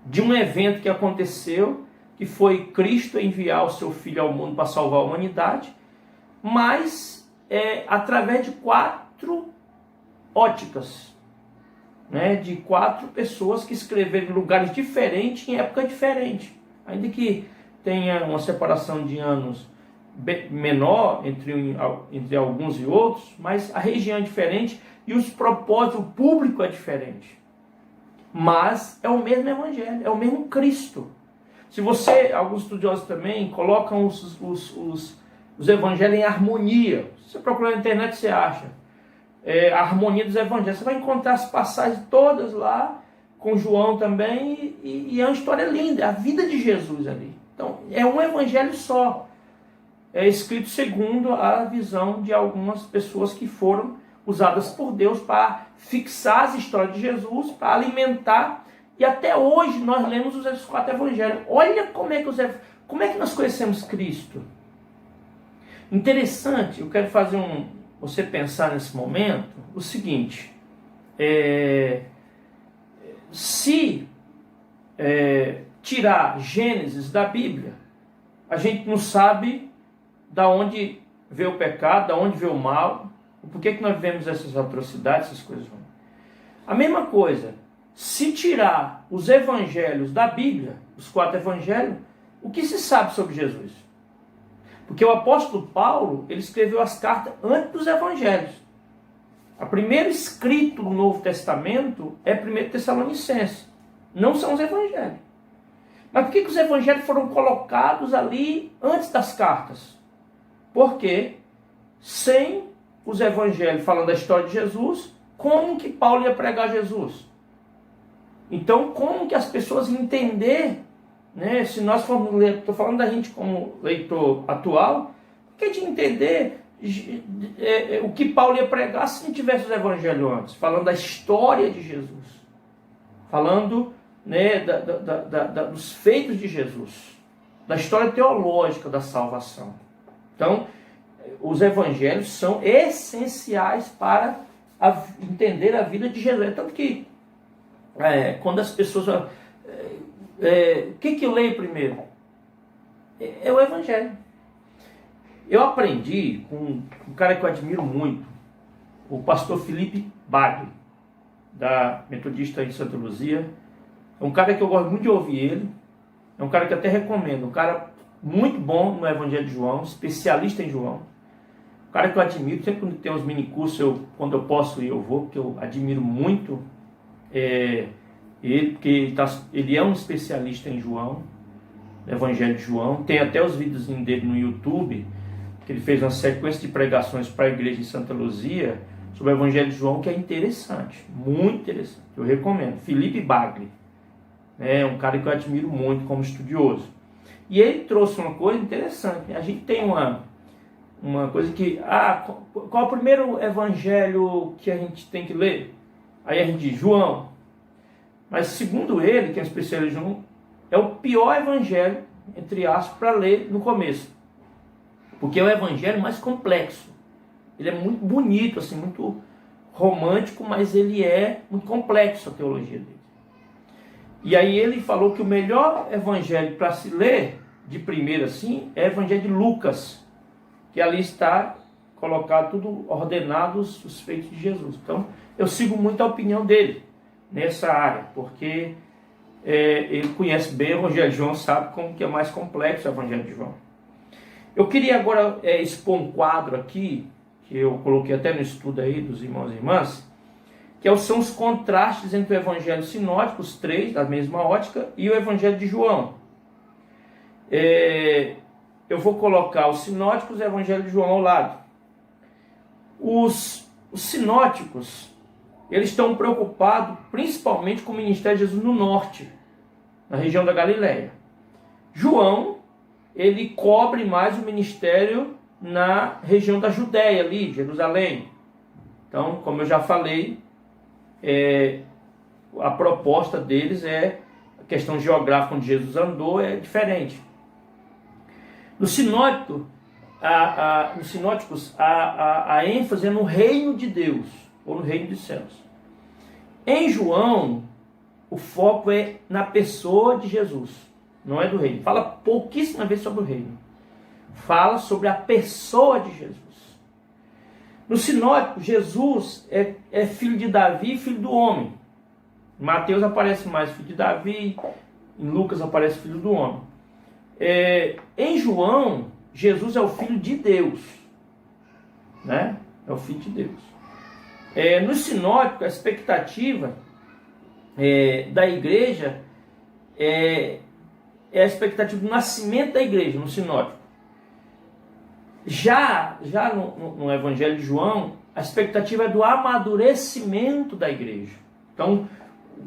de um evento que aconteceu, que foi Cristo enviar o seu Filho ao mundo para salvar a humanidade, mas através de 4 óticas. né, de 4 pessoas que escreveram em lugares diferentes, em época diferente. Ainda que tenha uma separação de anos menor entre alguns e outros, mas a região é diferente e os propósitos, o público é diferente. Mas é o mesmo evangelho, é o mesmo Cristo. Se você, alguns estudiosos também, colocam os evangelhos em harmonia. Se você procurar na internet, você acha. A harmonia dos evangelhos. Você vai encontrar as passagens todas lá, com João também, e é uma história linda, é a vida de Jesus ali. Então, é um evangelho só. É escrito segundo a visão de algumas pessoas que foram usadas por Deus para fixar as histórias de Jesus, para alimentar. E até hoje nós lemos os 4 evangelhos. Olha como é que nós conhecemos Cristo. Interessante, eu quero fazer você pensar nesse momento o seguinte: se tirar Gênesis da Bíblia, a gente não sabe da onde veio o pecado, da onde veio o mal, por que nós vemos essas atrocidades, essas coisas ruins. A mesma coisa, se tirar os evangelhos da Bíblia, os 4 evangelhos, o que se sabe sobre Jesus? Porque o apóstolo Paulo, ele escreveu as cartas antes dos evangelhos. O primeiro escrito do Novo Testamento é 1 Tessalonicenses. Não são os evangelhos. Mas por que os evangelhos foram colocados ali antes das cartas? Porque sem os evangelhos falando da história de Jesus, como que Paulo ia pregar Jesus? Então, como que as pessoas entender, né, se nós formos ler, estou falando da gente como leitor atual, que de entender o que Paulo ia pregar se não tivesse os evangelhos antes, falando da história de Jesus, falando, né, dos feitos de Jesus, da história teológica da salvação. Então, os evangelhos são essenciais para entender a vida de Jesus. Tanto que quando as pessoas o que eu leio primeiro? É o evangelho. Eu aprendi com um cara que eu admiro muito, o pastor Felipe Bagli, da Metodista em Santa Luzia. É um cara que eu gosto muito de ouvir ele, é um cara que eu até recomendo, um cara muito bom no Evangelho de João, especialista em João, um cara que eu admiro. Sempre quando tem uns minicursos, quando eu posso ir, eu vou, porque eu admiro muito ele, porque ele é um especialista em João, no Evangelho de João. Tem até os vídeos dele no YouTube, que ele fez uma sequência de pregações para a igreja de Santa Luzia sobre o Evangelho de João, que é interessante, muito interessante. Eu recomendo. Felipe Bagli, é um cara que eu admiro muito como estudioso. E ele trouxe uma coisa interessante. A gente tem uma coisa que... qual é o primeiro evangelho que a gente tem que ler? Aí a gente diz João. Mas segundo ele, que é um especialista em João, é o pior evangelho, entre aspas, para ler no começo. Porque é o evangelho mais complexo. Ele é muito bonito, assim, muito romântico, mas ele é muito complexo, a teologia dele. E aí ele falou que o melhor evangelho para se ler, de primeira assim, é o evangelho de Lucas, que ali está colocado tudo ordenado, os feitos de Jesus. Então, eu sigo muito a opinião dele nessa área, porque ele conhece bem o Evangelho de João, sabe como que é mais complexo o Evangelho de João. Eu queria agora expor um quadro aqui, que eu coloquei até no estudo aí dos irmãos e irmãs, que são os contrastes entre o Evangelho sinótico, os 3, da mesma ótica, e o Evangelho de João. Eu vou colocar os sinóticos e o Evangelho de João ao lado. Os sinóticos, eles estão preocupados principalmente com o ministério de Jesus no norte, na região da Galileia. João, ele cobre mais o ministério na região da Judéia, ali, Jerusalém. Então, como eu já falei, a proposta deles a questão geográfica onde Jesus andou é diferente. Nos sinóticos, a ênfase é no reino de Deus, ou no reino dos céus. Em João, o foco é na pessoa de Jesus, não é do reino. Fala pouquíssimas vezes sobre o reino. Fala sobre a pessoa de Jesus. No sinótico, Jesus é filho de Davi, filho do homem. Em Mateus aparece mais filho de Davi, em Lucas aparece filho do homem. Em João, Jesus é o filho de Deus, né? É o filho de Deus. No sinótico, a expectativa da igreja é a expectativa do nascimento da igreja, no sinótico. Já no Evangelho de João, a expectativa é do amadurecimento da igreja. Então,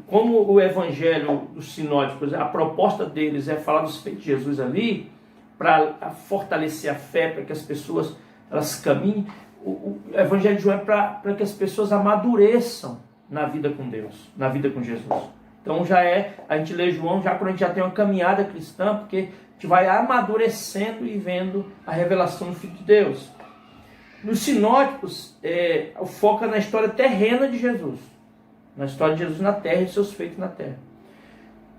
como o Evangelho dos sinóticos, a proposta deles é falar dos feitos de Jesus ali, para fortalecer a fé, para que as pessoas elas caminhem, o Evangelho de João é para que as pessoas amadureçam na vida com Deus, na vida com Jesus. Então a gente lê João já quando a gente já tem uma caminhada cristã, porque a gente vai amadurecendo e vendo a revelação do Filho de Deus. Nos sinóticos, foca na história terrena de Jesus, na história de Jesus na terra e seus feitos na terra.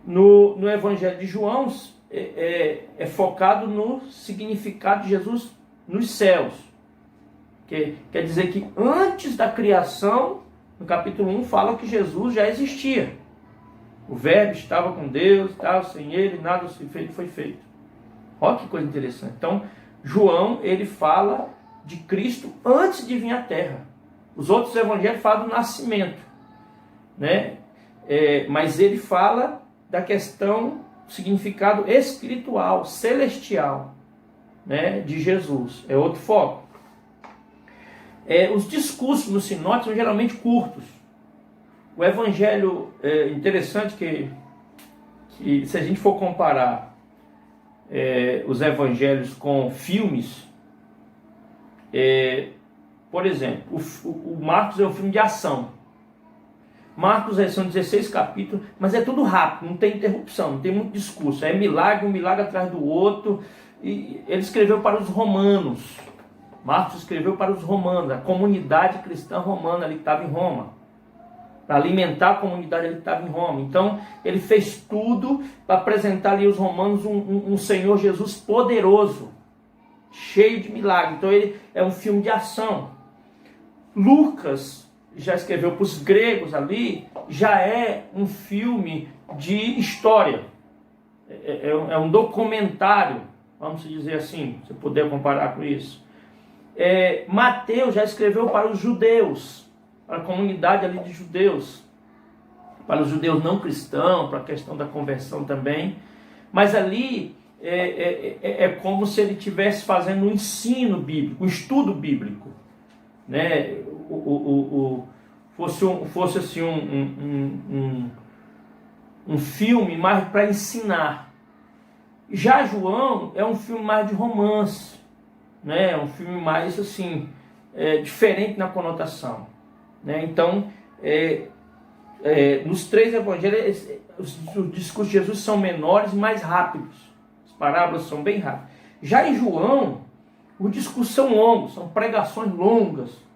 No Evangelho de João, é focado no significado de Jesus nos céus. Quer dizer que antes da criação, no capítulo 1, fala que Jesus já existia. O Verbo estava com Deus, tal, sem ele, nada foi feito. Olha que coisa interessante. Então, João, ele fala de Cristo antes de vir à Terra. Os outros evangelhos falam do nascimento, né? Mas ele fala da questão, significado espiritual, celestial, né, de Jesus. É outro foco. Os discursos no sinótico são geralmente curtos. O evangelho interessante que se a gente for comparar os evangelhos com filmes, por exemplo, o Marcos é um filme de ação. Marcos são 16 capítulos, mas é tudo rápido, não tem interrupção, não tem muito discurso. É milagre, um milagre atrás do outro. E ele escreveu para os romanos. Marcos escreveu para os romanos, a comunidade cristã romana ali que estava em Roma, para alimentar a comunidade ali que estava em Roma. Então, ele fez tudo para apresentar ali aos romanos um Senhor Jesus poderoso, cheio de milagres. Então, ele é um filme de ação. Lucas já escreveu para os gregos ali, já é um filme de história. É um documentário, vamos dizer assim, se puder comparar com isso. Mateus já escreveu para os judeus, para a comunidade ali de judeus, para os judeus não cristãos, para a questão da conversão também. Mas ali é como se ele estivesse fazendo um ensino bíblico, um estudo bíblico, né? Fosse assim um filme mais para ensinar. Já João é um filme mais de romance, né? É um filme mais assim diferente na conotação, né? Então nos três evangelhos os discursos de Jesus são menores e mais rápidos, as parábolas são bem rápidas. Já em João os discursos são longos, são pregações longas,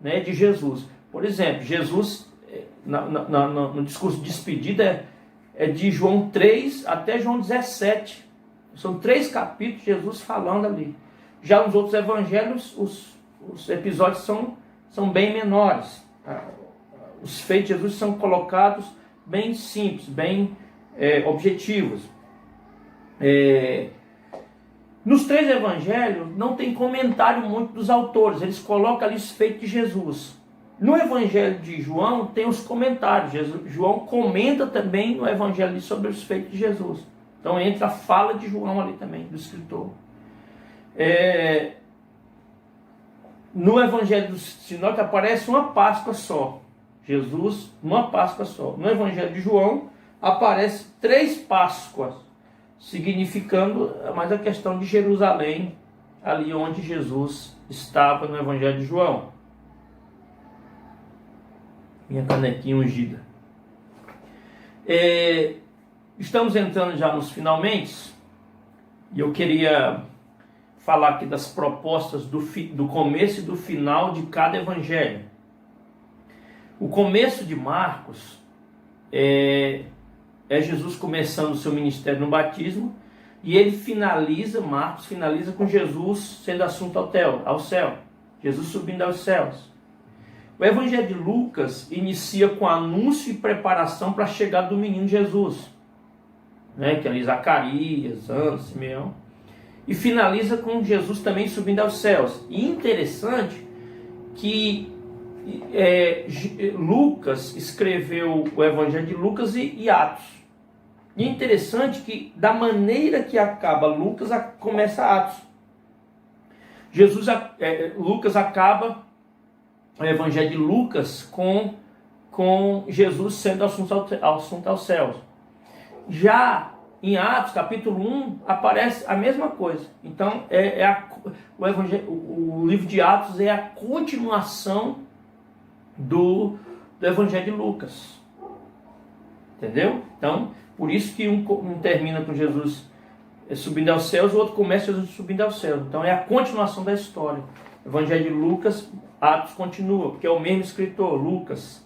né, de Jesus. Por exemplo, Jesus no discurso de despedida é de João 3 até João 17. São 3 capítulos de Jesus falando ali. Já nos outros evangelhos, os episódios são bem menores. Os feitos de Jesus são colocados bem simples, bem objetivos. Nos 3 evangelhos não tem comentário muito dos autores, eles colocam ali os feitos de Jesus. No evangelho de João tem os comentários. João comenta também no evangelho sobre os feitos de Jesus. Então entra a fala de João ali também, do escritor. No evangelho dos sinóticos aparece uma Páscoa só. Jesus, uma Páscoa só. No evangelho de João aparece 3 Páscoas, significando mais a questão de Jerusalém, ali onde Jesus estava no evangelho de João. Minha canequinha ungida. Estamos entrando já nos finalmente, e eu queria falar aqui das propostas do começo e do final de cada evangelho. O começo de Marcos é Jesus começando o seu ministério no batismo, e ele Marcos finaliza com Jesus sendo assunto ao céu, Jesus subindo aos céus. O Evangelho de Lucas inicia com anúncio e preparação para a chegada do menino Jesus, né? Que é Zacarias, Ana, Simeão, e finaliza com Jesus também subindo aos céus. E interessante que Lucas escreveu o Evangelho de Lucas e Atos. E é interessante que da maneira que acaba Lucas, começa Atos. Lucas acaba o Evangelho de Lucas com Jesus sendo assunto aos céus. Já em Atos, capítulo 1, aparece a mesma coisa. Então, o livro de Atos é a continuação do Evangelho de Lucas. Entendeu? Então, por isso que um termina com Jesus subindo aos céus, o outro começa Jesus subindo aos céus. Então, é a continuação da história. Evangelho de Lucas, Atos continua, porque é o mesmo escritor, Lucas.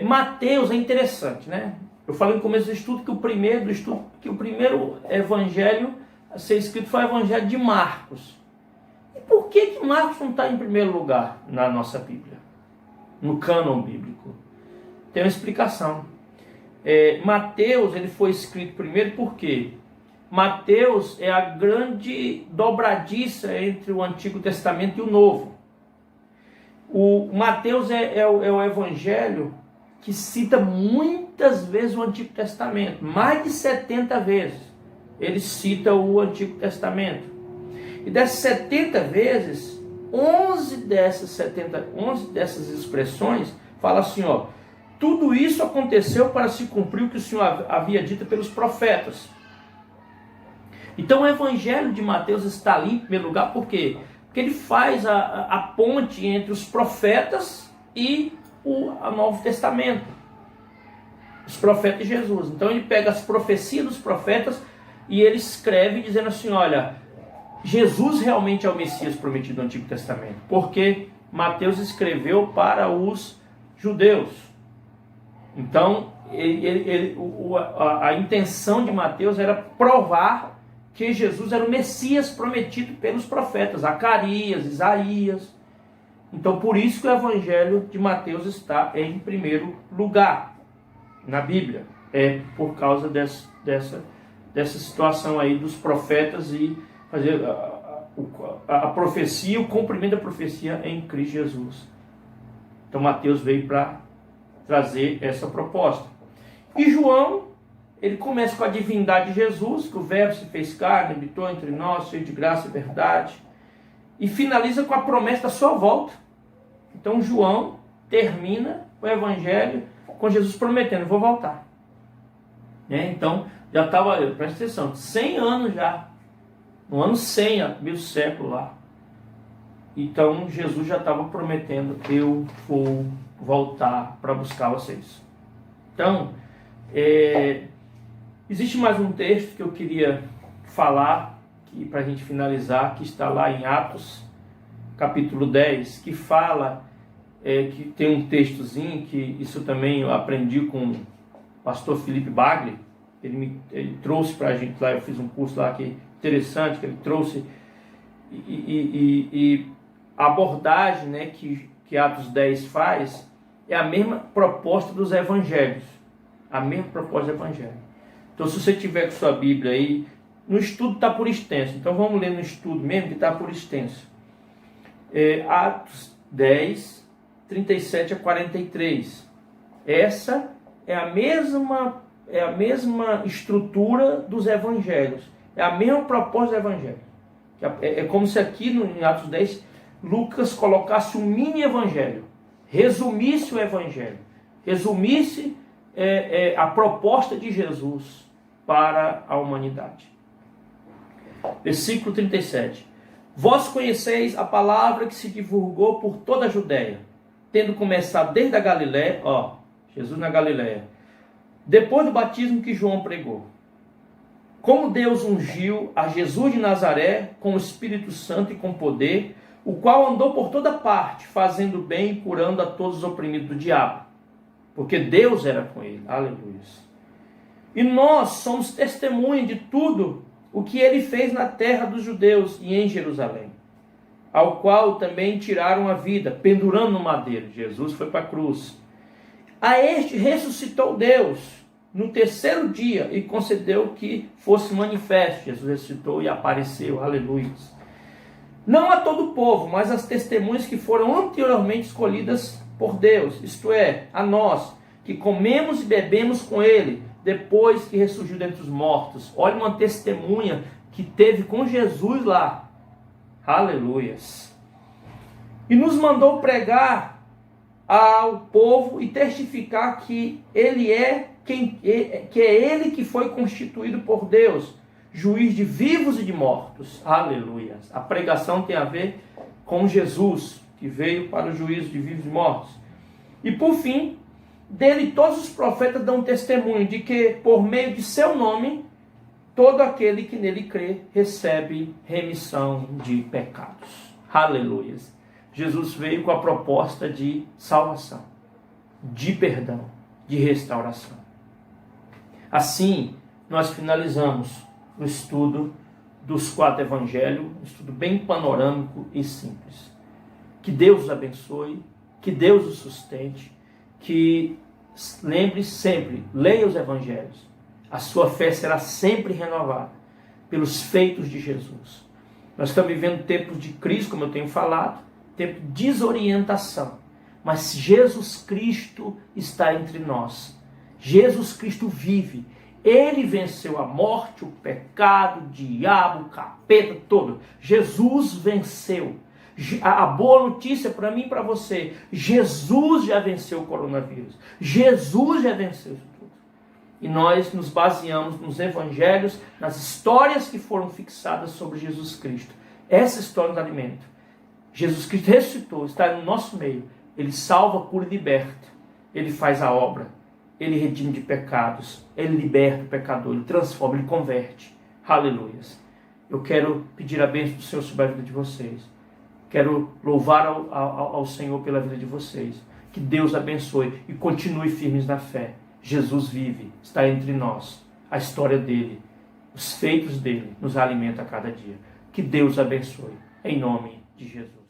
Mateus é interessante, né? Eu falei no começo do estudo que o primeiro evangelho a ser escrito foi o Evangelho de Marcos. E por que Marcos não está em primeiro lugar na nossa Bíblia? No cânon bíblico? Tem uma explicação. Mateus ele foi escrito primeiro porque Mateus é a grande dobradiça entre o Antigo Testamento e o Novo. O Mateus é o evangelho que cita muitas vezes o Antigo Testamento, mais de 70 vezes ele cita o Antigo Testamento. E dessas 70 vezes, 11 dessas expressões fala assim, tudo isso aconteceu para se cumprir o que o Senhor havia dito pelos profetas. Então o Evangelho de Mateus está ali em primeiro lugar, por quê? Porque ele faz a ponte entre os profetas e o Novo Testamento. Os profetas de Jesus. Então ele pega as profecias dos profetas e ele escreve dizendo assim, olha, Jesus realmente é o Messias prometido no Antigo Testamento. Porque Mateus escreveu para os judeus. Então a intenção de Mateus era provar que Jesus era o Messias prometido pelos profetas, Zacarias, Isaías. Então, por isso que o Evangelho de Mateus está em primeiro lugar na Bíblia. É por causa dessa situação aí dos profetas e fazer a profecia, o cumprimento da profecia em Cristo Jesus. Então, Mateus veio para trazer essa proposta. E João, ele começa com a divindade de Jesus, que o Verbo se fez carne, habitou entre nós, cheio de graça e verdade, e finaliza com a promessa da sua volta. Então João termina o Evangelho com Jesus prometendo, vou voltar. Então já estava, presta atenção, 100 anos já, no ano 100, meio século lá. Então Jesus já estava prometendo, eu vou voltar para buscar vocês. Então, existe mais um texto que eu queria falar, para a gente finalizar, que está lá em Atos, capítulo 10, que fala, que tem um textozinho, que isso também eu aprendi com o pastor Felipe Bagli, ele trouxe para a gente lá, eu fiz um curso lá que é interessante, que ele trouxe, e a abordagem, né, que Atos 10 faz, é a mesma proposta dos evangelhos, a mesma proposta do evangelho. Então, se você tiver com sua Bíblia aí, no estudo está por extenso. Então, vamos ler no estudo mesmo, que está por extenso. Atos 10, 37 a 43. Essa é a mesma estrutura dos evangelhos. É a mesma proposta do evangelho. É como se aqui em Atos 10, Lucas colocasse um mini evangelho. Resumisse o evangelho. Resumisse a proposta de Jesus para a humanidade. Versículo 37. Vós conheceis a palavra que se divulgou por toda a Judéia, tendo começado desde a Galiléia, Jesus na Galiléia, depois do batismo que João pregou. Como Deus ungiu a Jesus de Nazaré com o Espírito Santo e com poder, o qual andou por toda parte, fazendo bem e curando a todos os oprimidos do diabo, porque Deus era com ele. Aleluia. E nós somos testemunhas de tudo o que ele fez na terra dos judeus e em Jerusalém, ao qual também tiraram a vida, pendurando no madeiro. Jesus foi para a cruz. A este ressuscitou Deus no terceiro dia e concedeu que fosse manifesto. Jesus ressuscitou e apareceu, aleluia. Não a todo o povo, mas às testemunhas que foram anteriormente escolhidas por Deus, isto é, a nós, que comemos e bebemos com ele, depois que ressurgiu dentre os mortos. Olha uma testemunha que teve com Jesus lá. Aleluias. E nos mandou pregar ao povo e testificar que ele é ele que foi constituído por Deus, juiz de vivos e de mortos. Aleluia. A pregação tem a ver com Jesus, que veio para o juízo de vivos e mortos. E por fim, dele todos os profetas dão testemunho de que por meio de seu nome, todo aquele que nele crê recebe remissão de pecados. Aleluia. Jesus veio com a proposta de salvação, de perdão, de restauração. Assim, nós finalizamos o estudo dos 4 evangelhos, um estudo bem panorâmico e simples. Que Deus os abençoe, que Deus os sustente, que lembre sempre, leia os evangelhos. A sua fé será sempre renovada pelos feitos de Jesus. Nós estamos vivendo tempos de crise, como eu tenho falado, tempo de desorientação. Mas Jesus Cristo está entre nós. Jesus Cristo vive. Ele venceu a morte, o pecado, o diabo, o capeta todo. Jesus venceu. A boa notícia para mim e para você, Jesus já venceu o coronavírus. Jesus já venceu isso tudo. E nós nos baseamos nos evangelhos, nas histórias que foram fixadas sobre Jesus Cristo. Essa história do alimento. Jesus Cristo ressuscitou, está no nosso meio. Ele salva, cura e liberta. Ele faz a obra. Ele redime de pecados. Ele liberta o pecador. Ele transforma, ele converte. Aleluias. Eu quero pedir a bênção do Senhor sobre a vida de vocês. Quero louvar ao Senhor pela vida de vocês. Que Deus abençoe e continue firmes na fé. Jesus vive, está entre nós. A história dele, os feitos dele nos alimenta a cada dia. Que Deus abençoe. Em nome de Jesus.